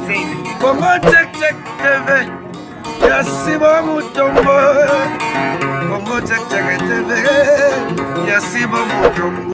Congo check check TV. Yasiba Mutombo. Congo check check TV. Yasiba Mutombo.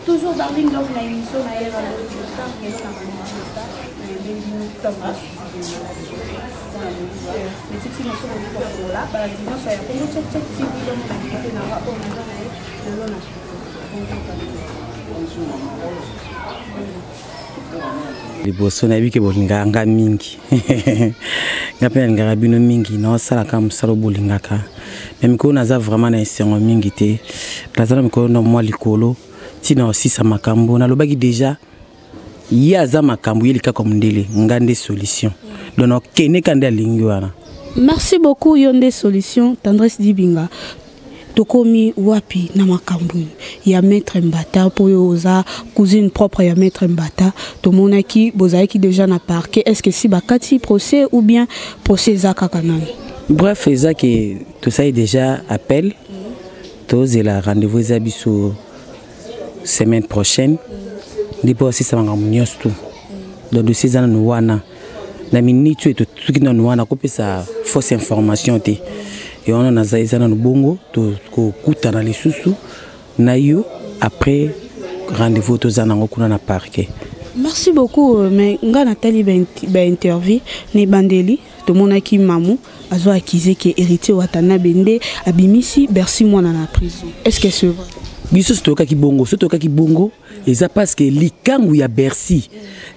Toujours Darling donc la émission liboso na bike bolingaka mingi ngapena lingaka bino mingi na osalaka mosala bolingaka me mikolo naza vraiment na esengo mingi te naza na mikolo na mwa likolo ntina osisa makambo nalobaki deja ye aza makambo ye likaka mondele nga nde solution donc okendeka nde alingi wana. Merci beaucoup Yonde Solution Tendresse Dibinga. Tokomi wapi na makambo ya maître Mbata po yoza cousine propre ya maître Mbata to monaki bozaki déjà na parquet est-ce que si bakati procès ou bien procès zaka kanani. Bref ezaki tout ça est déjà appel tous et la rendez-vous ezabiso semaine prochaine ndipo aussi ça makambo nyos tout donc de ces années wana na minute et tout qui na wana kopesa fausse information te. Et on a zaïzana no bongo to kuta na lisusu na yo après rendez-vous to zanango kuna na parquet. Merci beaucoup mais nga Nathalie ba interview ne bandeli to monaki mamu azo accusé que héritier watana bende abimisi Bercy mwana na prison. Est-ce que c'est vrai? Biso stoka ki bongo eza parce que likangu ya Bercy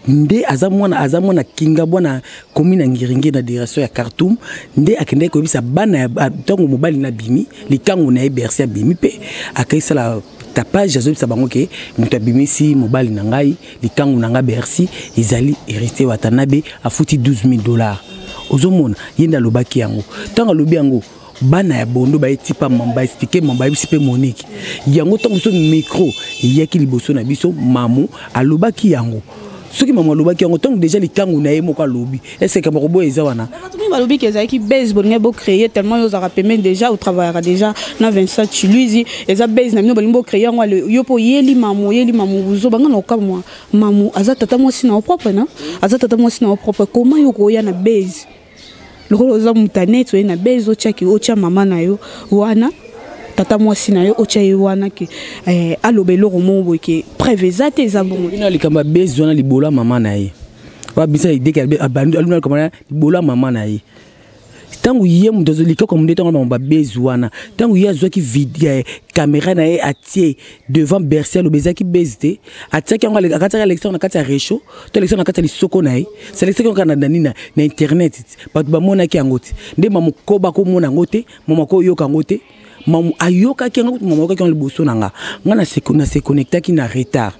nde azamwana kinga bwana commune ngiringi na direction ya Khartoum nde akende ko bisa bana ya tango mobali na bimi likangu na Bercy ya bimi pe akaisa la tapage azo bisa bango ke muta bimisi mobali na ngai likangu na nga Bercy ezali hérité watanabe afuti $12,000 ozomona yenda lobaki yango tango lobi yango bana ya bondo ba etipa mamba expliquer mamba bisipe Monique yango tango so micro yaki liboso na biso mamu alobaki yango soki mamu alobaki yango tango déjà likangu na yemo ka lobi est-ce que marobo eza wana batumi balobi ke ezaki base bonne bo créer tellement yo za rappeler déjà au travaillera déjà na 27 chiluizi eza base na mino balimbo créer ngo yo po yeli mamu uzo banga na okamwa mamu azatata mo sina propre na azatata mo sina propre comment yo ko ya na base lokolo za mutane to na bezo chaki ocha mama na yo wana tata mwasi na yo ocha yo wana ke alobelo romo ke prévezate za bongo ina likamba bezo na libola mama na ye ba bisa ideke abandu aluna komana libola mama na ye tangu ye mudozo likoko munde tango mamba bezo wana tangu ye azwaki video caméra na ye atie devant Bercy lo bezaki bezite atiaki ngo akataka élection na kati ya Réchaud to élection na kati ya Lisoko na ye c'est élection kana ndani na internet batu ba mona ki angoti nde mamu koba ko mona ngote mama ko yoka ngote mamu ayoka ki ngote mama ko ki liboso nanga ngana se connecta ki na retard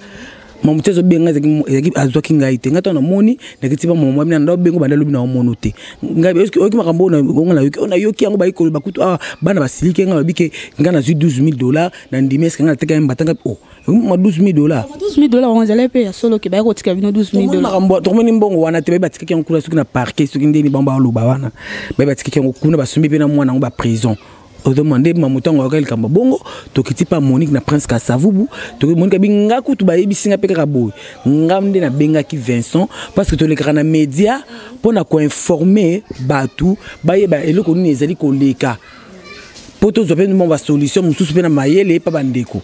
mamu tezo benga zaki azwaki ngai te ngata na moni na kitiba mamu bina ndo bengo banda lobi na mono te ngai est-ce que oki makambo na ngona yoki ona yoki yango bayiko bakutu bana basilike nga babike ngana zu $12,000 na ndimeska ngana teka mbatanga ma $12,000 $12,000 on zale pe solo ke bayiko tika bino $12,000 makambo to moni mbongo wana te batika ki ngukula suki na parquet suki ndeni bamba loba wana batika ki ngukuna basumbi pe na mwana ngo ba prison on demande mamutango akali kamba bongo tokiti pa Monique na Prince Kasavubu to Monique binga kutu ba yebisinga pe ka boy ngamde na benga ki Vincent parce que to le kana média pona ko informer batu ba yeba eloko nini ezali ko leka poto zope nous ba solution mususu pe na mayele pa bandeko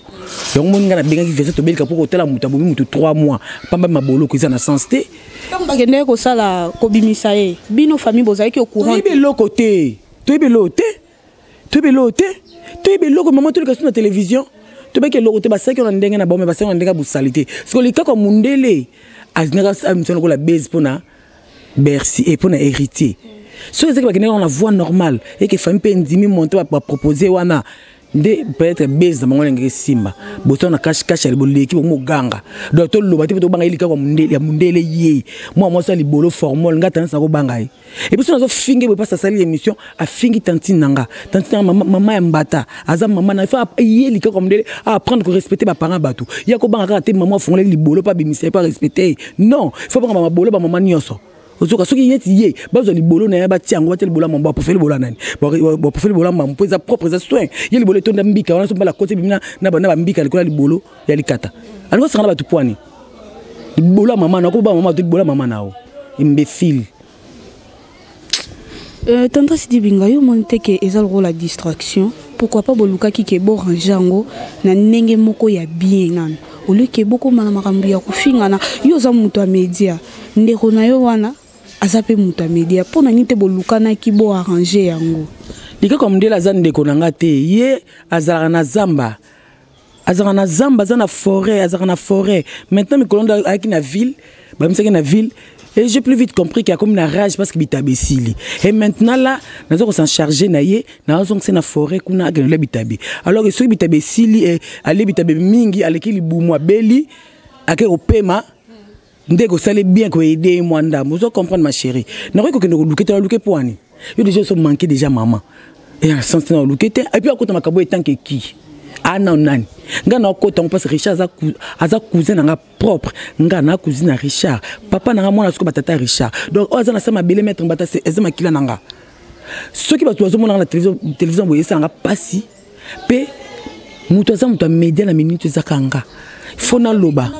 donc moninga na benga ki Vincent to belika poko tela mutu abomi mutu 3 mois pamba mabolo ko na sens te comme ba kende ko sala ko bimisa e bino famille bozaki au courant to be lokote to be lote tu es beloko maman tu le sur la télévision tu es que l'autre basa qui on ndenge na bombe basa on ndenge busalité parce que le cas comme mundele aznera amsona ko la base pona Bercy et pona héritier so c'est que on la voix normale et que famille pe ndimi monter va proposer wana nde peut-être base na bango ngenge simba boto na cache cache liboleki bo ganga donc to loba te to banga ilika kwa mundele ya mundele ye moi ça libolo formol ngata na ko banga et puis so nazo finge bo passe sali émission a fingi tantine nanga maman ya mbata aza maman na fa ye lika kwa mundele a apprendre que respecter ba parents bato ya ko banga ka te maman fongole libolo pas bimisa pas respecter non il faut banga ba bolo ba maman nyonso ozoka soki yeti ye bazo libolo na ya bati yango bati libolo mambo pour faire libolo nani pour faire libolo mambo pour sa propre soin ye libolo tonda mbika wana so bala côté bimina na bana mbika likola libolo ya likata aliko sanga ba tupwani libolo mama na ko ba mama to libolo mama nao imbécile. Tandra Sidi Binga yo monte ke ezal rôle la distraction pourquoi pas boluka ki ke bo ranjango na ndenge moko ya bien nan au lieu ke boko mana makambo ya kufingana yo za muto a media ndeko na yo wana azape muta media pona nite bolukana ki bo arranger yango lika comme ndela za ndeko nanga te ye azala na zamba za na forêt maintenant mi kolonda avec na ville ba misaki na ville et j'ai plus vite compris qu'il y a comme une rage parce que bitabe sili et maintenant là nazo ko s'en charger na ye nazo ngse na forêt kuna agene bitabe alors que ce bitabe sili et aller bitabe mingi aleki libumu abeli ake opema ndeko sale bien ko aider moi ndam vous comprendre ma chérie na ko kende ko luke poani yo déjà so manquer déjà maman et en sens na luke te et puis akota makabo etant que qui ana nani nga na kota parce que Richard aza cousin nga propre nga na cousine Richard papa na mona suko batata Richard donc oza na sama bele mettre mbata c'est ma kila nanga ceux qui bato mona na télévision boye ça nga pasi pe muto za muto media na minute za kanga fona loba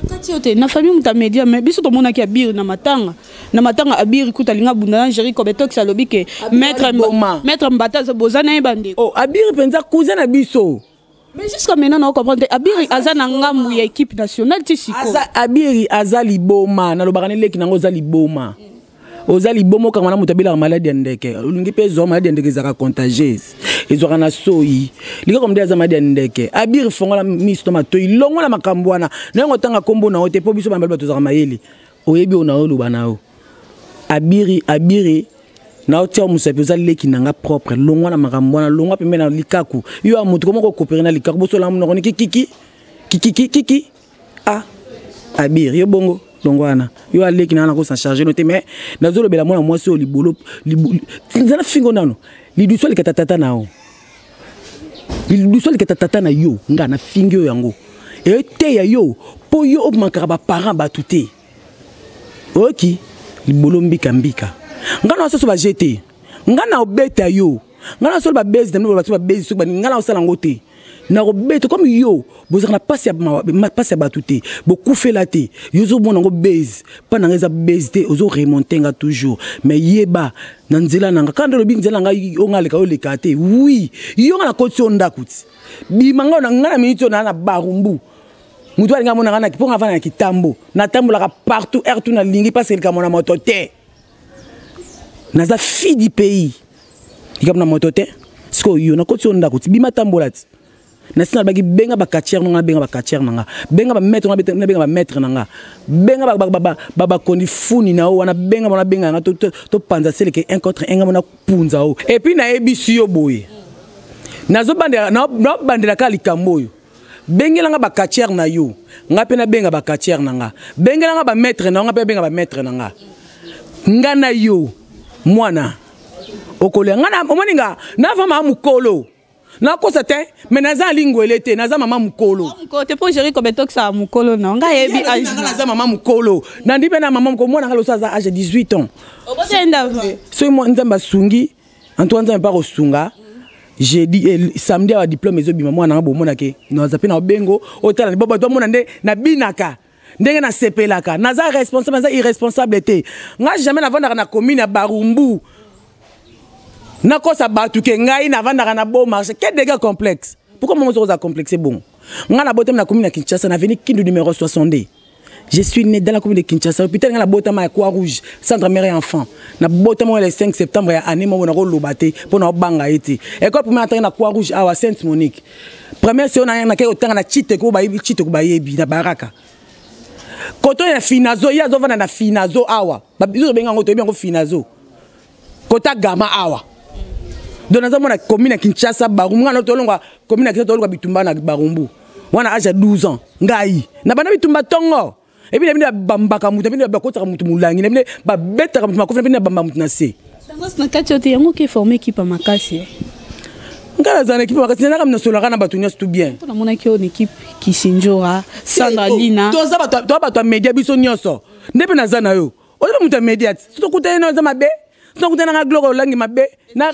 na famille muta media mais biso to mona ki abiri na matanga abiri kuta linga bunda na Jerry Kobetok sa lobi ke maître mbata za bozana e bande oh abiri penza cousin na biso. Mais jusqu'à maintenant, on comprend que Abiri aza nangam ya équipe nationale tisiko. Abiri aza liboma na lobarane leki nango za liboma. Oza liboma quand on a mutabila maladie ndeke. Ulingi pe zo maladie ndeke zaka contagieuse. Ezo kana soyi. Lika comme des maladie ndeke. Abiri fongola mistoma to ilongo na makambwana. Na ngotanga kombo na ote po biso ba mbala to zaka mayeli. Oyebi ona oluba nao. Abiri na otia musapi oza leki nanga propre longwa na makambwana longwa pembe na likaku yo amutu komo ko coopérer na likaku boso la munoko ni kiki ah abir yo bongo longwana yo aleki na ko s'en charger no te mais nazolo bela mona mwasi o libolo nzana fingo nano liduso likatata nao liduso likatata na yo nga na fingo yango e te ya yo po yo obmakaka ba parents ba tuté oki libolo mbika ngana so ba jeter ngana obeta yo ngana so ba base dem ba base so ba ngana osala ngote na obeta comme yo bozana passe ba tuté beaucoup fait la té yo zo mona ngo base pa na ngeza base té ozo remonter nga toujours mais yeba na nzela nanga quand lobi nzela nga ongaleka oleka té oui yo ngana kotsi ondakuti bimanga na ngana minute na barumbu mutu alinga mona ngana kiponga vana na kitambo na tambola partout air tout na lingi parce que kamona moto té naza fille du pays ikam na motote sko yo na koti onda kuti bima tambola ti na sina bagi benga ba katier nga benga ba katier nga benga ba maître nga benga ba maître nga benga ba kondi funi na o wana benga nga to panza sele ke un contre un nga mona punza o et puis na ebisi yo boye nazo bandela na bandela ka likambo yo bengela nga ba katier na yo nga pe na benga ba katier nga bengela nga ba maître na nga pe benga ba maître nga ngana yo mwana okole ngana omoninga na vama mukolo na kosa te mais naza lingwele te naza mama mukolo te po Jerry Kobetok sa mukolo na nga yebi age naza mama mukolo na ndipe na mama mukolo mwana ngalo sa âge 18 ans obotenda so mo nzamba sungi Antoine nzamba pa kosunga j'ai dit samedi à diplôme ezo bima mwana ngabo mona ke no zape na bengo otala bobo to mona nde na binaka ndenge na sepelaka naza responsable naza irresponsable te nga jamais navandaka na commune ya Barumbu na kosa batu ke ngai navandaka na beau marché quel dégât complexe pourquoi moi ça complexe bon nga na botem na commune ya Kinshasa na venu Kindu numéro 62 je suis né dans la commune de Kinshasa hôpital nga na botem ya Croix Rouge centre mère et enfant na botem le 5 septembre ya année mo na ko lobate pona banga ete école première entrée na Croix Rouge à Sainte Monique première séance na ke otanga na chite ko ba yebi na baraka koto ya finazo ya zovana na finazo awa babizo benga ngoto benga finazo kota gama awa donc naza mona commune ya Kinshasa Barumbu nga tolongwa commune ya Kinshasa tolongwa bitumba na Barumbu wana âge ya 12 ans ngai na bana bitumba tongo et puis na bambaka mutu na bakota mutu mulangi na ba beta mutu makofa na bamba mutu na se tangos na kati yote yango ki formé équipe makasi ngala za équipe makasi na kam na solaka na batunya tout bien na mona ki on équipe qui sinjora Sandra Lina to za bato media biso nyonso ndepe na za na yo oza mutu media to kutana za mabe to kutana nga gloire olangi mabe na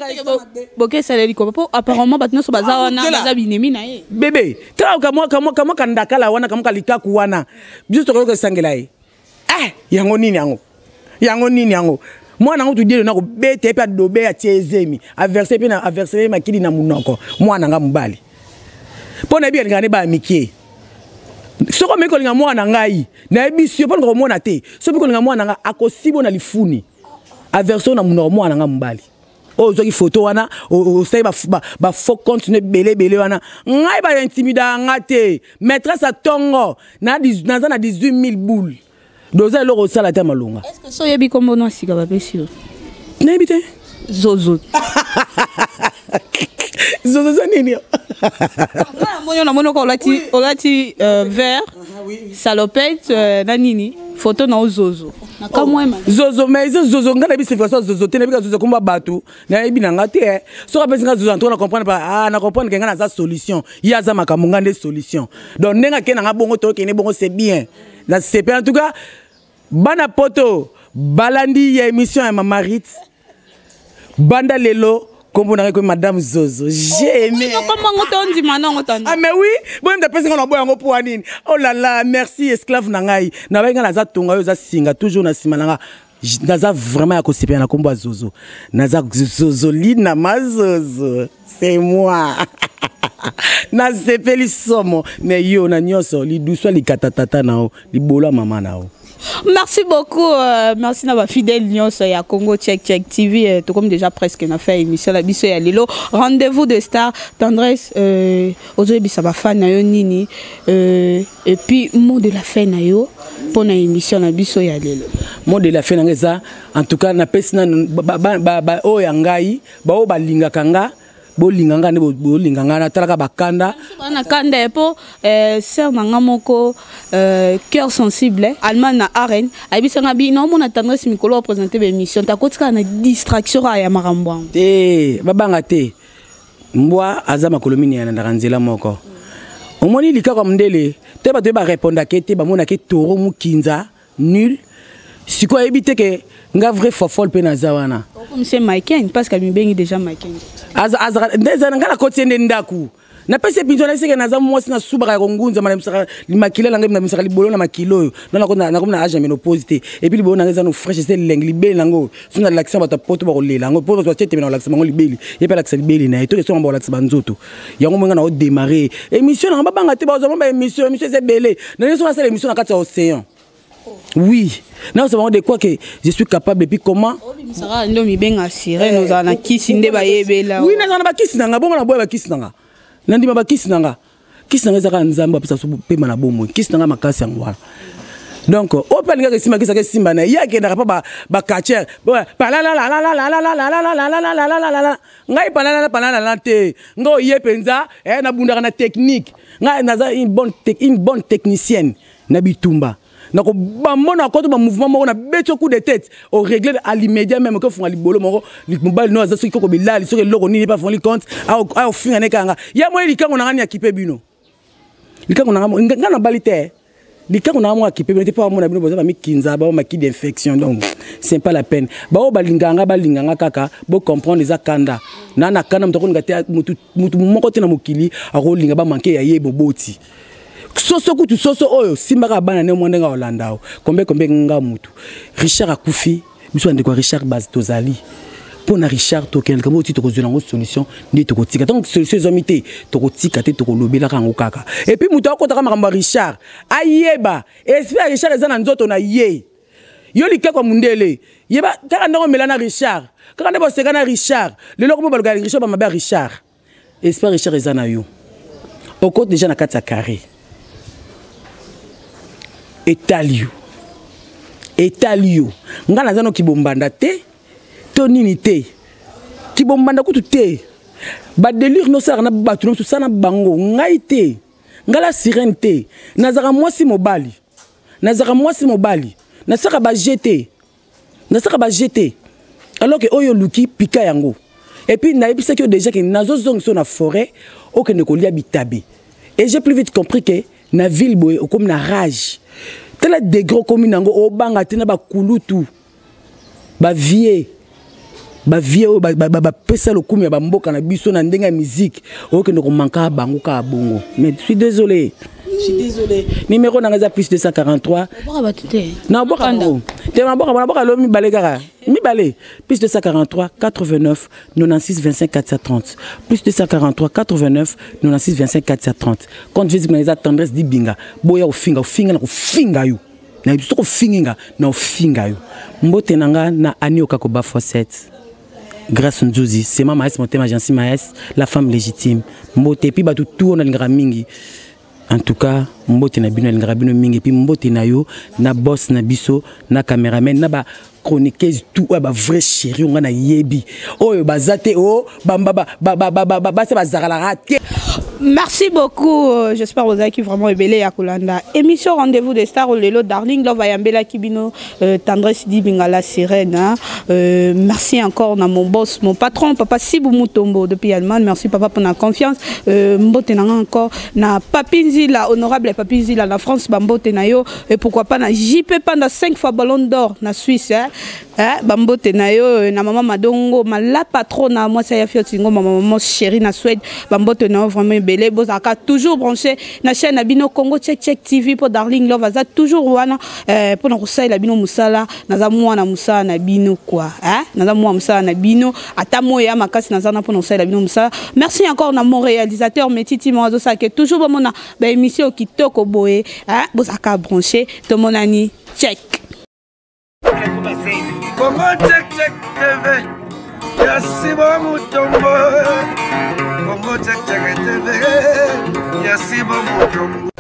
boke saleli ko po apparemment batno so baza wana baza binemi na ye bébé tra kamo kandakala wana kamo kalikaku wana biso to ko sangela ye yango nini yango mwana ngo tudile na ko bete pe adobe ya tiezemi averser pe na averser makili na munoko mwana nga mubali pona bi ngane ba mikie soko meko linga mwana ngai na ebisio pona ko mwana te so meko linga mwana nga akosibo na lifuni averser na munoko mwana nga mubali ozoki photo wana osai ba faux continue belé wana ngai ba intimida ngate maîtresse à tongo na 18000 boules doza loko sala ta malunga est-ce que so yebi kombo no sika ba pesio na ebite zozo nini na mono ko olati vert salopette na nini photo na zozo na kamwema zozo mais zozo ngana bise façon zozo te na bika zozo komba batu na ebi na ngate so ka pesinga zozo to na comprendre pas na comprendre que ngana za solution ya za makamunga nde solution donc nenga ke na bongo to ke ne bongo c'est bien na c'est en tout cas bana poto balandi ya émission ya Mamarite banda lelo comme on madame Zozo j'ai aimé ah mais oui bon de personne on a boy ngo pour nini oh là là merci esclave nangai na ba ngala za tonga yo za singa toujours na simananga naza vraiment ya kosepela na kombo Zozo naza Zozo lina mazozo c'est moi na sepeli somo mais yo na nyoso li doucement li katatata nao li bola mama nao. Merci beaucoup, merci à fidèle Lyon à Congo Check TV, tout comme déjà presque on a fait émission la biso ya lelo rendez-vous de star tendresse aujourd'hui ça va fan na yo nini et puis mot de la fin na yo pour na émission la biso ya lelo mot de la fin na ça en tout cas na pesina ba o ya ngai ba o balinga kanga bolinganga ne bolinganga na talaka bakanda na kanda epo sœur nanga moko cœur sensible allemand na arène abisanga bi no mona tendresse mikolo présenter l'émission ta kotika na distraction ya marambo babanga te mbwa azama kolomini na ndanzela moko omoni likaka mndele te ba répondre ke te ba mona ke toro mukinza nul siko ebite ke nga vrai fofol pe na zawana comme c'est Maiken parce que mi déjà Maiken ndeza ngana koti ndaku na pese pinzo na sike na za mwasi na suba ka ngunza mala msaka makilo langa na msaka libolo na makilo na kona age ménopause et puis libolo ngeza no fresh c'est lengi libeli nango sona l'accent ba ta poto ba kolela ngo poto tete na l'accent ngo libeli et pas l'accent libeli na to so ba l'accent banzoto yango mwenga na o démarrer émission na babanga te ba zo ba émission c'est belé na so na sala émission na kati ya océan. Oui, non, c'est vraiment de quoi que je suis capable et puis comment. Ça ndo mi benga siré nous ana kisi nde ba yebela. Oui, na ba kisi nanga bongo na boya ba kisi nanga. Nandi ba kisi nanga. Kisi nanga zaka nzamba pesa so pe mana bomo. Kisi nanga makasi ngwa. Donc, au pelinga que simba que simba na ya ke na pas ba catcher. Pa la la la la la la la la la la la la la la la la. Ngai pa la la te. Ngo ye penza na bunda na technique. Ngai na une bonne technicienne na bitumba. Donc, bamona quand on mouvement on a beto coup de tête au régler à l'immédiat même que font à libolo moko mobile no za siko ko bilali soko loko ni pas font les comptes a finga ne kanga ya moi likango na ngani akipe bino likango na ngana balite likango na mo akipe bino te pas mona bino boza ba mikinza ba maki d'infection donc c'est pas la peine ba o balinganga kaka bo comprendre les akanda na kanda mtoko ngate mutu moko te na mokili a ko linga ba manke ya yebo boti soso kutu soso oyo simbaka bana ne mwande nga Hollanda kombe nga mutu Richard akufi biso ndeko Richard base tozali pona Richard tokel kamo ti tokozela ngo solution ndi tokotika donc solution zomité tokotika te tokolobela kango kaka et puis mutu akota makambo Richard ayeba espère Richard ezana nzoto na ye yo likako mundele yeba kaka ndoko melana Richard kaka ndebo sekana Richard lelo ko baluka Richard ba mabe Richard espère Richard ezana yo oko déjà na kati ya carré etalio ngana zano kibombanda te to nini te ki bombanda kutu te ba délire no sara na batu no sana bango ngai te ngala sirène te nazaka mwasi mobali nasaka ba jeter alors que oyo luki pika yango et puis na episa que déjà que nazo zong so na forêt o que ne kolia bitabe et j'ai plus vite compris que na ville boy comme na rage tela des gros comme nango o banga tena ba kulutu ba vie pesa le koumi ba mboka na biso na ndenga musique o que ne ko manka bango ka bongo mais je suis désolé. Numéro n'a plus de 143. Non, plus de 143 89 96 25 430. Plus de 143 89 96 25 430. Quand je dis que les tendresse dit binga, boya au finga yo. Na biso ko finga na finga yo. Mbote nanga na ani okakoba fosset. Grâce Nzuzi, c'est ma maïs mon thème agence maïs, la femme légitime. Mbote puis ba tout on a ngra mingi. En tout cas, mbote na bino ngrabino mingi puis mbote na yo na boss na biso na cameraman na ba chroniqueuse tout ba vrai chéri on na yebi. Oyo bazate o bamba ba ça bazala raté. Merci beaucoup. J'espère que vous avez vraiment ébélé à Kolanda. Émission Rendez-vous des Stars, Lelo Darling, Love Ayambela Kibino, Tendresse Di Bingala Sirène. Merci encore à mon boss, mon patron, Papa Sibou Moutombo depuis Allemagne. Merci Papa pour la confiance. Mbotenanga encore na Papinzi, la honorable Papinzi, la France, Bambote Nayo. Et pourquoi pas na JP pendant 5 fois Ballon d'Or na Suisse. Bambote Nayo, na maman Madongo, la patronne, moi ça y a fait ma maman chérie na Suède. Bambote Nayo vraiment belé. Bozaka toujours branché na chaîne Abino Congo Check TV pour Darling Love. Aza toujours wana pour na kusai la bino musala. Naza mwana musala na bino quoi. Naza mwana musala na bino. Ata moya makasi naza na pour na kusai la bino musala. Merci encore na mon réalisateur Metiti Moazo Sake. Toujours bon mona ba émission kitoko boé. Bozaka branché. To monani check. Congo Check TV. Yassi Mutombo. Congo Check TV. Yassi Mutombo.